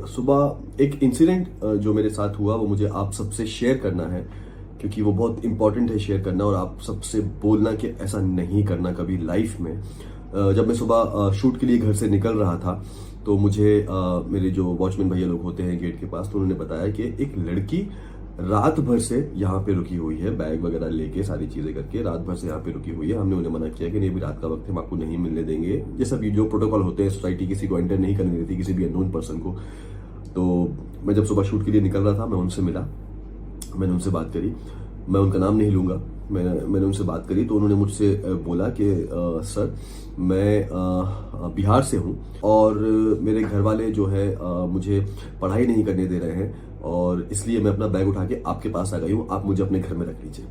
सुबह एक इंसिडेंट जो मेरे साथ हुआ वो मुझे आप सबसे शेयर करना है, क्योंकि वो बहुत इंपॉर्टेंट है शेयर करना और आप सबसे बोलना कि ऐसा नहीं करना कभी लाइफ में। जब मैं सुबह शूट के लिए घर से निकल रहा था तो मुझे मेरे जो वॉचमैन भैया लोग होते हैं गेट के पास, तो उन्होंने बताया कि एक लड़की रात भर से यहाँ पे रुकी हुई है, बैग वगैरह लेके सारी चीजें करके रात भर से यहाँ पे रुकी हुई है। हमने उन्हें मना किया कि नहीं, अभी रात का वक्त है, हम आपको नहीं मिलने देंगे। ये सब जो प्रोटोकॉल होते हैं, सोसाइटी किसी को एंटर नहीं करने देती, किसी भी अननोन पर्सन को। तो मैं जब सुबह शूट के लिए निकल रहा था, मैं उनसे मिला, मैंने उनसे बात करी। मैं उनका नाम नहीं लूंगा, मैंने उनसे बात करी तो उन्होंने मुझसे बोला कि सर मैं बिहार से हूँ और मेरे घर वाले जो है मुझे पढ़ाई नहीं करने दे रहे हैं और इसलिए मैं अपना बैग उठा के आपके पास आ गई हूँ, आप मुझे अपने घर में रख लीजिए।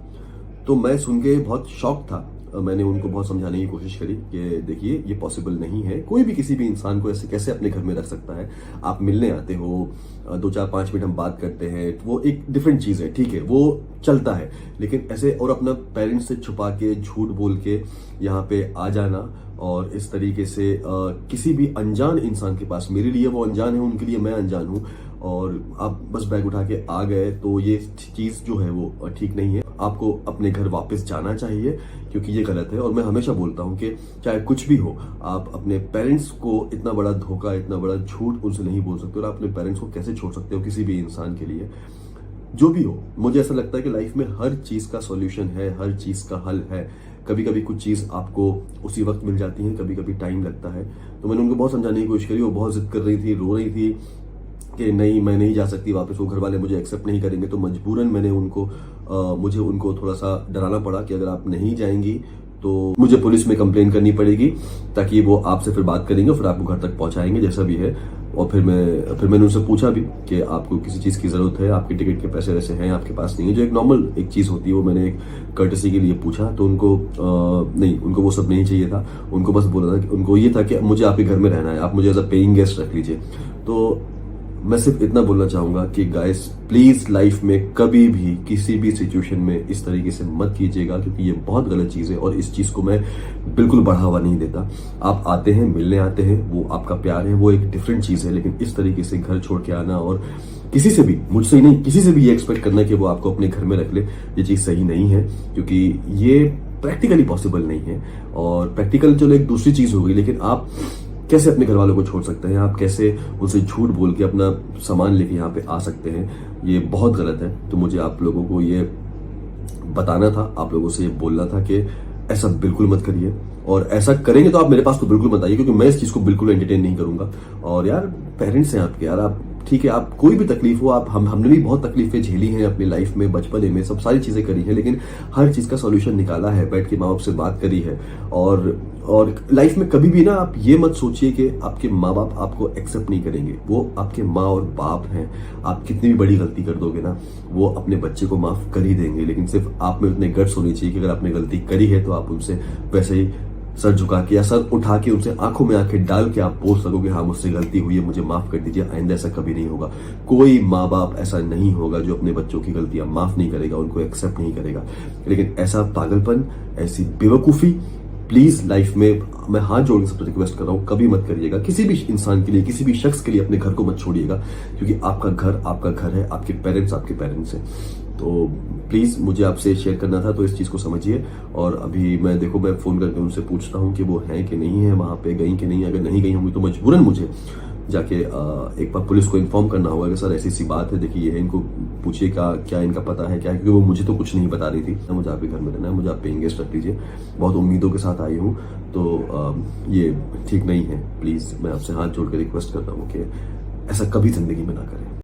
तो मैं सुन के बहुत शॉक था। मैंने उनको बहुत समझाने की कोशिश करी कि देखिए ये पॉसिबल नहीं है, कोई भी किसी भी इंसान को ऐसे कैसे अपने घर में रख सकता है। आप मिलने आते हो, 2-4-5 मिनट हम बात करते हैं, वो एक डिफरेंट चीज है, ठीक है, वो चलता है। लेकिन ऐसे और अपना पेरेंट्स से छुपा के, झूठ बोल के यहाँ पे आ जाना और इस तरीके से किसी भी अनजान इंसान के पास, मेरे लिए वो अनजान है, उनके लिए मैं अनजान हूँ, और आप बस बैग उठा के आ गए, तो ये चीज जो है वो ठीक नहीं है। आपको अपने घर वापस जाना चाहिए, क्योंकि ये गलत है। और मैं हमेशा बोलता हूँ कि चाहे कुछ भी हो, आप अपने पेरेंट्स को इतना बड़ा धोखा, इतना बड़ा झूठ उनसे नहीं बोल सकते, और आप अपने पेरेंट्स को कैसे छोड़ सकते हो किसी भी इंसान के लिए। जो भी हो, मुझे ऐसा लगता है कि लाइफ में हर चीज का सॉल्यूशन है, हर चीज का हल है। कभी कभी कुछ चीज आपको उसी वक्त मिल जाती है, कभी कभी टाइम लगता है। तो मैंने उनको बहुत समझाने की कोशिश करी, वो बहुत जिद कर रही थी, रो रही थी कि नहीं मैं नहीं जा सकती वापस, वो घर वाले मुझे एक्सेप्ट नहीं करेंगे। तो मजबूरन मैंने मुझे उनको थोड़ा सा डराना पड़ा कि अगर आप नहीं जाएंगी तो मुझे पुलिस में कंप्लेन करनी पड़ेगी, ताकि वो आपसे फिर बात करेंगे, फिर आपको घर तक पहुंचाएंगे जैसा भी है। और फिर मैंने उनसे पूछा भी कि आपको किसी चीज की जरूरत है, आपके टिकट के पैसे वैसे हैं आपके पास नहीं है, जो एक नॉर्मल एक चीज होती है, वो मैंने एक कर्टसी के लिए पूछा। तो उनको नहीं, उनको वो सब नहीं चाहिए था। उनको बस बोला था कि उनको ये था कि मुझे आपके घर में रहना है, आप मुझे एज अ पेइंग गेस्ट रख लीजिए। तो मैं सिर्फ इतना बोलना चाहूंगा कि गाइस प्लीज लाइफ में कभी भी किसी भी सिचुएशन में इस तरीके से मत कीजिएगा, क्योंकि ये बहुत गलत चीज है और इस चीज को मैं बिल्कुल बढ़ावा नहीं देता। आप आते हैं, मिलने आते हैं, वो आपका प्यार है, वो एक डिफरेंट चीज है। लेकिन इस तरीके से घर छोड़ के आना और किसी से भी, मुझसे ही नहीं, किसी से भी ये एक्सपेक्ट करना कि वो आपको अपने घर में रख ले, ये चीज सही नहीं है, क्योंकि ये प्रैक्टिकली पॉसिबल नहीं है। और प्रैक्टिकल चलो एक दूसरी चीज होगी, लेकिन आप कैसे अपने घर वालों को छोड़ सकते हैं, आप कैसे उनसे झूठ बोल के अपना सामान लेके यहाँ पे आ सकते हैं, ये बहुत गलत है। तो मुझे आप लोगों को ये बताना था, आप लोगों से ये बोलना था कि ऐसा बिल्कुल मत करिए, और ऐसा करेंगे तो आप मेरे पास तो बिल्कुल मत आइए, क्योंकि मैं इस चीज को बिल्कुल एंटरटेन नहीं करूंगा। और यार पेरेंट्स हैं आपके, यार आप ठीक है, आप कोई भी तकलीफ हो, आप हमने भी बहुत तकलीफें झेली हैं अपनी लाइफ में, बचपने में सब सारी चीजें करी है, लेकिन हर चीज का सॉल्यूशन निकाला है, बैठ के माँ बाप से बात करी है। और लाइफ में कभी भी ना आप ये मत सोचिए कि आपके माँ बाप आपको एक्सेप्ट नहीं करेंगे, वो आपके माँ और बाप हैं। आप कितनी भी बड़ी गलती कर दोगे ना, वो अपने बच्चे को माफ कर ही देंगे। लेकिन सिर्फ आप में उतने गट्स होनी चाहिए कि अगर आपने गलती करी है तो आप उनसे वैसे ही सर झुका के या सर उठा के उनसे आंखों में आंखें डाल के आप बोल सकोगे हाँ मुझसे गलती हुई है, मुझे माफ कर दीजिए, आइंदा ऐसा कभी नहीं होगा। कोई माँ बाप ऐसा नहीं होगा जो अपने बच्चों की गलतियां माफ नहीं करेगा, उनको एक्सेप्ट नहीं करेगा। लेकिन ऐसा पागलपन, ऐसी बेवकूफी प्लीज लाइफ में मैं हाथ जोड़ के सबसे रिक्वेस्ट कर रहा हूं, कभी मत करिएगा। किसी भी इंसान के लिए, किसी भी शख्स के लिए अपने घर को मत छोड़िएगा, क्योंकि आपका घर है, आपके पेरेंट्स हैं। तो प्लीज मुझे आपसे शेयर करना था, तो इस चीज को समझिए। और अभी मैं फोन करके उनसे पूछता हूँ कि वो हैं कि नहीं है, वहां पे गई कि नहीं। अगर नहीं गई होंगी तो मजबूरन मुझे जाके एक बार पुलिस को इन्फॉर्म करना होगा कि सर ऐसी सी बात है, देखिए इनको पूछिए क्या इनका पता है क्या, क्योंकि वो मुझे तो कुछ नहीं बता रही थी। मुझे आपके घर में रहना है, मुझे आप पेइंग गेस्ट रख लीजिए, बहुत उम्मीदों के साथ आई हूँ, तो ये ठीक नहीं है। प्लीज मैं आपसे हाथ जोड़ के रिक्वेस्ट करता हूँ कि ऐसा कभी जिंदगी में ना करें।